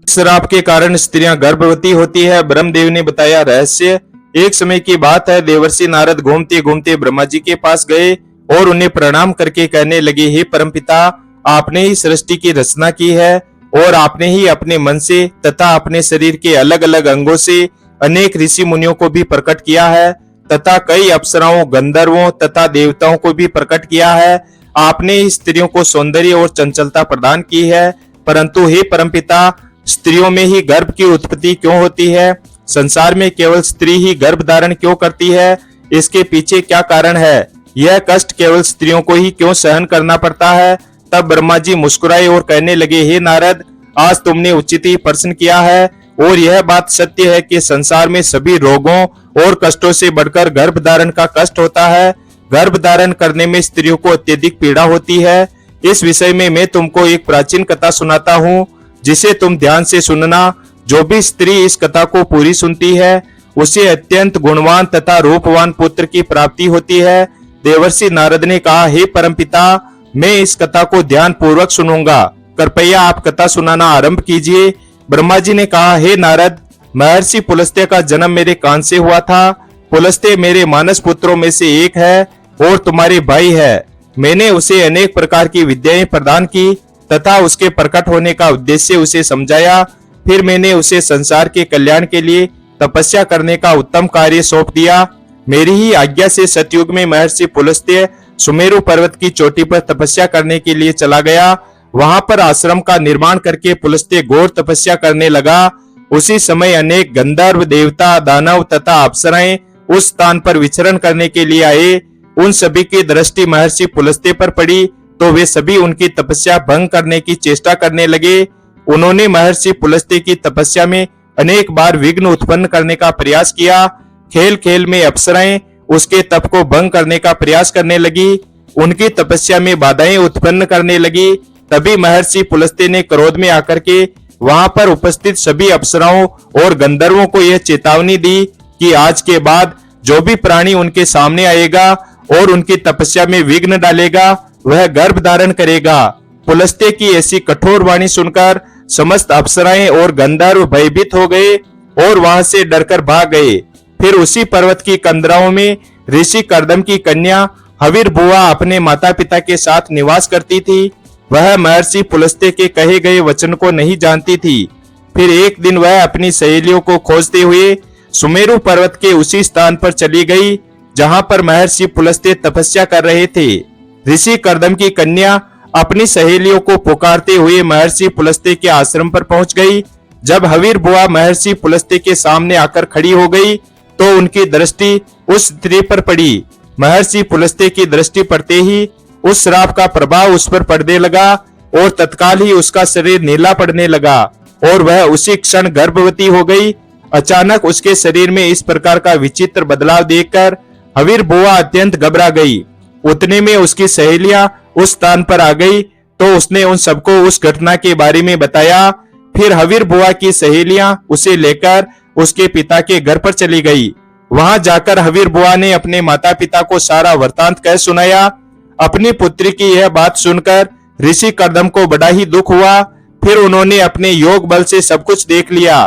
श्राप के कारण स्त्रियां गर्भवती होती है। ब्रह्मदेव ने बताया रहस्य। एक समय की बात है, देवर्षि नारद घूमते घूमते ब्रह्मा जी के पास गए और उन्हें प्रणाम करके कहने लगे, हे परमपिता, आपने ही सृष्टि की रचना की है और आपने ही अपने मन से तथा अपने शरीर के अलग अलग अंगों से अनेक ऋषि मुनियों को भी प्रकट किया है तथा कई अप्सराओं, गंधर्वों तथा देवताओं को भी प्रकट किया है। आपने ही स्त्रियों को सौंदर्य और चंचलता प्रदान की है, परंतु हे परमपिता, स्त्रियों में ही गर्भ की उत्पत्ति क्यों होती है? संसार में केवल स्त्री ही गर्भ धारण क्यों करती है? इसके पीछे क्या कारण है? यह कष्ट केवल स्त्रियों को ही क्यों सहन करना पड़ता है? तब ब्रह्मा जी मुस्कुराए और कहने लगे, हे नारद, आज तुमने उचित ही प्रश्न किया है और यह बात सत्य है कि संसार में सभी रोगों और कष्टों से बढ़कर गर्भ धारण का कष्ट होता है। गर्भ धारण करने में स्त्रियों को अत्यधिक पीड़ा होती है। इस विषय में मैं तुमको एक प्राचीन कथा सुनाता हूँ, जिसे तुम ध्यान से सुनना। जो भी स्त्री इस कथा को पूरी सुनती है उसे अत्यंत गुणवान तथा रूपवान पुत्र की प्राप्ति होती है। देवर्षि नारद ने कहा, हे परमपिता, मैं इस कथा को ध्यान पूर्वक सुनूंगा, कृपया आप कथा सुनाना आरंभ कीजिए। ब्रह्मा जी ने कहा, हे नारद, महर्षि पुलस्त्य का जन्म मेरे कान से हुआ था। पुलस्त्य मेरे मानस पुत्रों में से एक है और तुम्हारे भाई है। मैंने उसे अनेक प्रकार की विद्याएं प्रदान की तथा उसके प्रकट होने का उद्देश्य उसे समझाया। फिर मैंने उसे संसार के कल्याण के लिए तपस्या करने का उत्तम कार्य सौंप दिया। मेरी ही आज्ञा से सतयुग में महर्षि पुलस्त्य सुमेरु पर्वत की चोटी पर तपस्या करने के लिए चला गया। वहां पर आश्रम का निर्माण करके पुलस्त्य घोर तपस्या करने लगा। उसी समय अनेक गंधर्व, देवता, दानव तथा अप्सराएं उस स्थान पर विचरण करने के लिए आए। उन सभी की दृष्टि महर्षि पुलस्त्य पर पड़ी तो वे सभी उनकी तपस्या भंग करने की चेष्टा करने लगे। उन्होंने महर्षि पुलस्त्य की तपस्या में अनेक बार विघ्न उत्पन्न करने का प्रयास किया। खेल खेल में अप्सराएं उसके तप को भंग करने का प्रयास करने लगी, उनकी तपस्या में बाधाएं उत्पन्न करने लगी। तभी महर्षि पुलस्त्य ने क्रोध में आकर के वहां पर उपस्थित सभी अप्सराओं और गंधर्वों को यह चेतावनी दी कि आज के बाद जो भी प्राणी उनके सामने आएगा और उनकी तपस्या में विघ्न डालेगा वह गर्भ धारण करेगा। पुलस्त्य की ऐसी कठोर वाणी सुनकर समस्त अप्सराएं और गंधर्व भयभीत हो गए और वहां से डरकर भाग गए। फिर उसी पर्वत की कंदराओं में ऋषि कर्दम की कन्या हविर्भुआ अपने माता पिता के साथ निवास करती थी। वह महर्षि पुलस्त्य के कहे गए वचन को नहीं जानती थी। फिर एक दिन वह अपनी सहेलियों को खोजते हुए सुमेरु पर्वत के उसी स्थान पर चली गई जहां पर महर्षि पुलस्त्य तपस्या कर रहे थे। ऋषि कर्दम की कन्या अपनी सहेलियों को पुकारते हुए महर्षि पुलस्त्य के आश्रम पर पहुंच गई। जब हविर्भुआ महर्षि पुलस्त्य के सामने आकर खड़ी हो गई तो उनकी दृष्टि उस स्त्री पर पड़ी। महर्षि पुलस्त्य की दृष्टि पड़ते ही उस श्राप का प्रभाव उस पर पड़ने लगा और तत्काल ही उसका शरीर नीला पड़ने लगा और वह उसी क्षण गर्भवती हो गई। अचानक उसके शरीर में इस प्रकार का विचित्र बदलाव देखकर हविर्भुआ अत्यंत घबरा गई। उतने में उसकी सहेलियां उस स्थान पर आ गई तो उसने उन सबको उस घटना के बारे में बताया। फिर हविर्भुआ की सहेलियां उसे लेकर उसके पिता के घर पर चली गई। वहां जाकर हविर्भुआ ने अपने माता पिता को सारा वृतांत कह सुनाया। अपनी पुत्री की यह बात सुनकर ऋषि कर्दम को बड़ा ही दुख हुआ। फिर उन्होंने अपने योग बल से सब कुछ देख लिया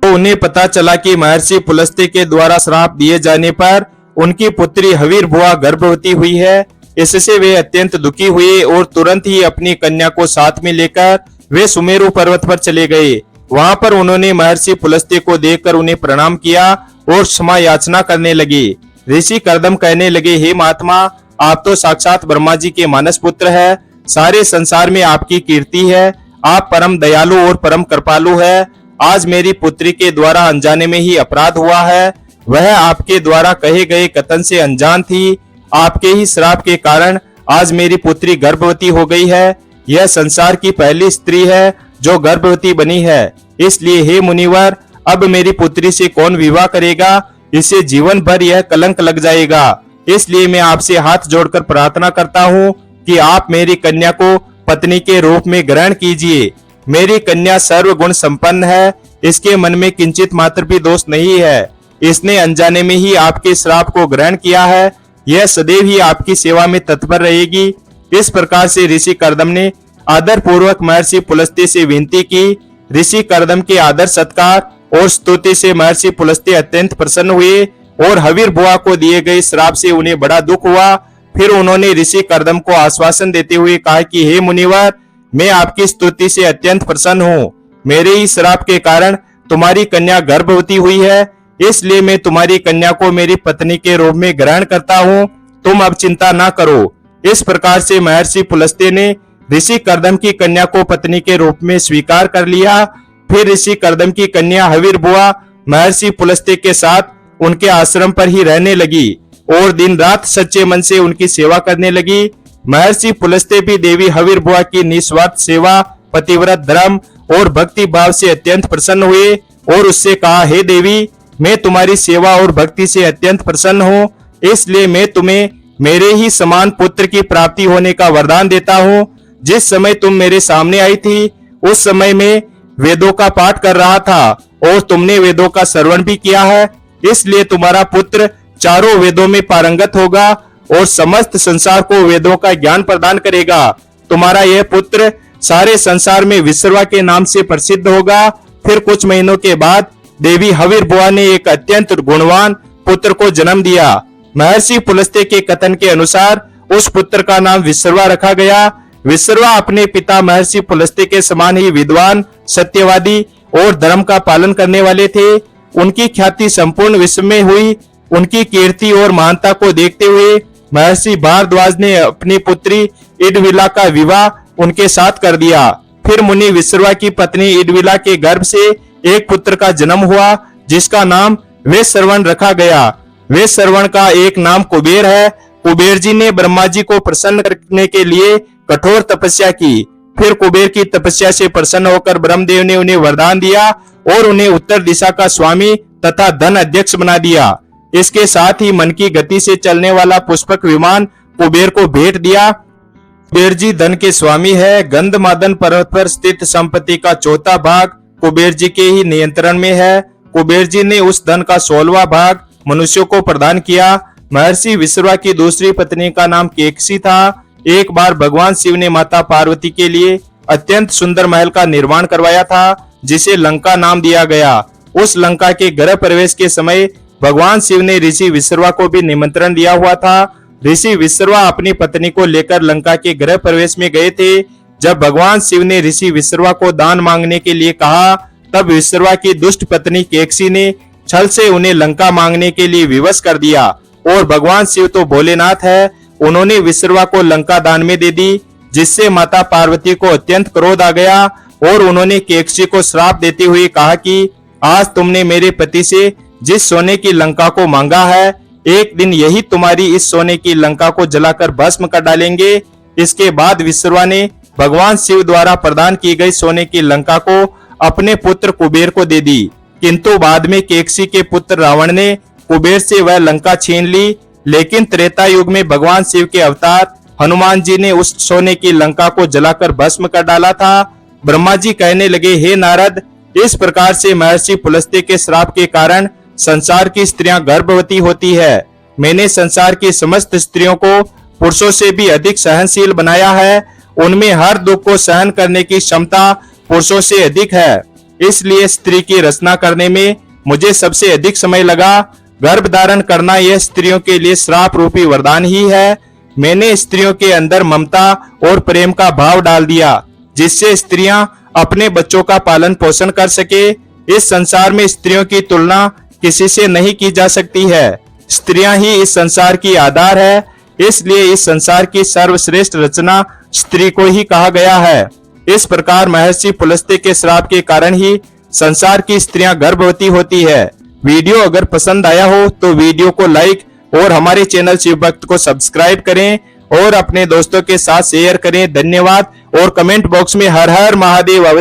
तो उन्हें पता चला कि महर्षि पुलस्त्य के द्वारा श्राप दिए जाने पर उनकी पुत्री हविर्भुआ गर्भवती हुई है। इससे वे अत्यंत दुखी हुए और तुरंत ही अपनी कन्या को साथ में लेकर वे सुमेरु पर्वत पर चले गए। वहां पर उन्होंने महर्षि पुलस्त्य को देखकर उन्हें प्रणाम किया और क्षमा याचना करने लगे। ऋषि कर्दम कहने लगे, हे महात्मा, आप तो साक्षात ब्रह्मा जी के मानस पुत्र है। सारे संसार में आपकी कीर्ति है। आप परम दयालु और परम कृपालु है। आज मेरी पुत्री के द्वारा अनजाने में ही अपराध हुआ है। वह आपके द्वारा कहे गए कथन से अनजान थी। आपके ही श्राप के कारण आज मेरी पुत्री गर्भवती हो गई है। यह संसार की पहली स्त्री है जो गर्भवती बनी है। इसलिए हे मुनिवर, अब मेरी पुत्री से कौन विवाह करेगा? इसे जीवन भर यह कलंक लग जाएगा। इसलिए मैं आपसे हाथ जोड़कर प्रार्थना करता हूँ कि आप मेरी कन्या को पत्नी के रूप में ग्रहण कीजिए। मेरी कन्या सर्वगुण संपन्न है। इसके मन में किंचित मात्र भी दोष नहीं है। इसने अनजाने में ही आपके श्राप को ग्रहण किया है। यह सदैव ही आपकी सेवा में तत्पर रहेगी। इस प्रकार से ऋषि कर्दम ने आदर पूर्वक महर्षि पुलस्त्य से विनती की ऋषि कर्दम के आदर सत्कार और स्तुति से महर्षि पुलस्त्य अत्यंत प्रसन्न हुए और हवीर बुआ को दिए गए श्राप से उन्हें बड़ा दुख हुआ। फिर उन्होंने ऋषि कर्दम को आश्वासन देते हुए कहा कि हे मुनिवर, मैं आपकी स्तुति से अत्यंत प्रसन्न हूँ। मेरे ही श्राप के कारण तुम्हारी कन्या गर्भवती हुई है, इसलिए मैं तुम्हारी कन्या को मेरी पत्नी के रूप में ग्रहण करता हूँ। तुम अब चिंता ना करो। इस प्रकार से महर्षि पुलस्त्य ने ऋषि कर्दम की कन्या को पत्नी के रूप में स्वीकार कर लिया। फिर ऋषि कर्दम की कन्या हवीर बुआ महर्षि पुलस्त्य के साथ उनके आश्रम पर ही रहने लगी और दिन रात सच्चे मन से उनकी सेवा करने लगी। महर्षि पुलस्त्य भी देवी हवीर बुआ की निस्वार्थ सेवा, पतिव्रत धर्म और भक्ति भाव से अत्यंत प्रसन्न हुए और उससे कहा, हे देवी, मैं तुम्हारी सेवा और भक्ति से अत्यंत प्रसन्न हूँ, इसलिए मैं तुम्हें मेरे ही समान पुत्र की प्राप्ति होने का वरदान देता हूँ। जिस समय तुम मेरे सामने आई थी उस समय मैं वेदों का पाठ कर रहा था और तुमने वेदों का श्रवण भी किया है, इसलिए तुम्हारा पुत्र चारों वेदों में पारंगत होगा और समस्त संसार को वेदों का ज्ञान प्रदान करेगा। तुम्हारा यह पुत्र सारे संसार में विश्रवा के नाम से प्रसिद्ध होगा। फिर कुछ महीनों के बाद देवी हवीर बुआ ने एक अत्यंत गुणवान पुत्र को जन्म दिया। महर्षि पुलस्त्य के कथन के अनुसार उस पुत्र का नाम विश्रवा रखा गया। विश्रवा अपने पिता महर्षि पुलस्त्य के समान ही विद्वान, सत्यवादी और धर्म का पालन करने वाले थे। उनकी ख्याति संपूर्ण विश्व में हुई। उनकी कीर्ति और महानता को देखते हुए महर्षि भारद्वाज ने अपनी पुत्री इडविला का विवाह उनके साथ कर दिया। फिर मुनि विश्रवा की पत्नी इडविला के गर्भ से एक पुत्र का जन्म हुआ जिसका नाम वेश्रवण रखा गया। वेश्रवण का एक नाम कुबेर है। कुबेर जी ने ब्रह्मा जी को प्रसन्न करने के लिए कठोर तपस्या की। फिर कुबेर की तपस्या से प्रसन्न होकर ब्रह्मदेव ने उन्हें वरदान दिया और उन्हें उत्तर दिशा का स्वामी तथा धन अध्यक्ष बना दिया। इसके साथ ही मन की गति से चलने वाला पुष्पक विमान कुबेर को भेंट दिया। कुबेर जी धन के स्वामी है। गंधमादन पर्वत पर स्थित संपत्ति का चौथा भाग कुबेर जी के ही नियंत्रण में है। कुबेर जी ने उस धन का 16वां भाग मनुष्यों को प्रदान किया। महर्षि विश्रवा की दूसरी पत्नी का नाम केकसी था। एक बार भगवान शिव ने माता पार्वती के लिए अत्यंत सुंदर महल का निर्माण करवाया था जिसे लंका नाम दिया गया। उस लंका के गृह प्रवेश के समय भगवान शिव ने ऋषि विश्रवा को भी निमंत्रण दिया हुआ था। ऋषि विश्रवा अपनी पत्नी को लेकर लंका के गृह प्रवेश में गए थे। जब भगवान शिव ने ऋषि विश्रवा को दान मांगने के लिए कहा तब विश्रवा की दुष्ट पत्नी केकसी ने छल से उन्हें लंका मांगने के लिए विवश कर दिया और भगवान शिव तो भोलेनाथ है, उन्होंने विश्रवा को लंका दान में दे दी, जिससे माता पार्वती को अत्यंत क्रोध आ गया और उन्होंने केकसी को श्राप देते हुए कहा कि आज तुमने मेरे पति से जिस सोने की लंका को मांगा है, एक दिन यही तुम्हारी इस सोने की लंका को जलाकर भस्म कर डालेंगे। इसके बाद विश्रवा ने भगवान शिव द्वारा प्रदान की गई सोने की लंका को अपने पुत्र कुबेर को दे दी, किंतु बाद में केकसी के पुत्र रावण ने कुबेर से वह लंका छीन ली। लेकिन त्रेता युग में भगवान शिव के अवतार हनुमान जी ने उस सोने की लंका को जलाकर भस्म कर डाला था। ब्रह्मा जी कहने लगे, हे नारद, इस प्रकार से महर्षि पुलस्त्य के श्राप के कारण संसार की स्त्रियां गर्भवती होती है। मैंने संसार की समस्त स्त्रियों को पुरुषों से भी अधिक सहनशील बनाया है। उनमें हर दुख को सहन करने की क्षमता पुरुषों से अधिक है। इसलिए स्त्री की रचना करने में मुझे सबसे अधिक समय लगा। गर्भ धारण करना यह स्त्रियों के लिए श्राप रूपी वरदान ही है। मैंने स्त्रियों के अंदर ममता और प्रेम का भाव डाल दिया, जिससे स्त्रियां अपने बच्चों का पालन पोषण कर सके। इस संसार में स्त्रियों की तुलना किसी से नहीं की जा सकती है। स्त्रियां ही इस संसार की आधार है, इसलिए इस संसार की सर्वश्रेष्ठ रचना स्त्री को ही कहा गया है। इस प्रकार महर्षि पुलस्त्य के श्राप के कारण ही संसार की स्त्रियां गर्भवती होती है। वीडियो अगर पसंद आया हो तो वीडियो को लाइक और हमारे चैनल शिव भक्त को सब्सक्राइब करें और अपने दोस्तों के साथ शेयर करें। धन्यवाद। और कमेंट बॉक्स में हर हर महादेव अवश्य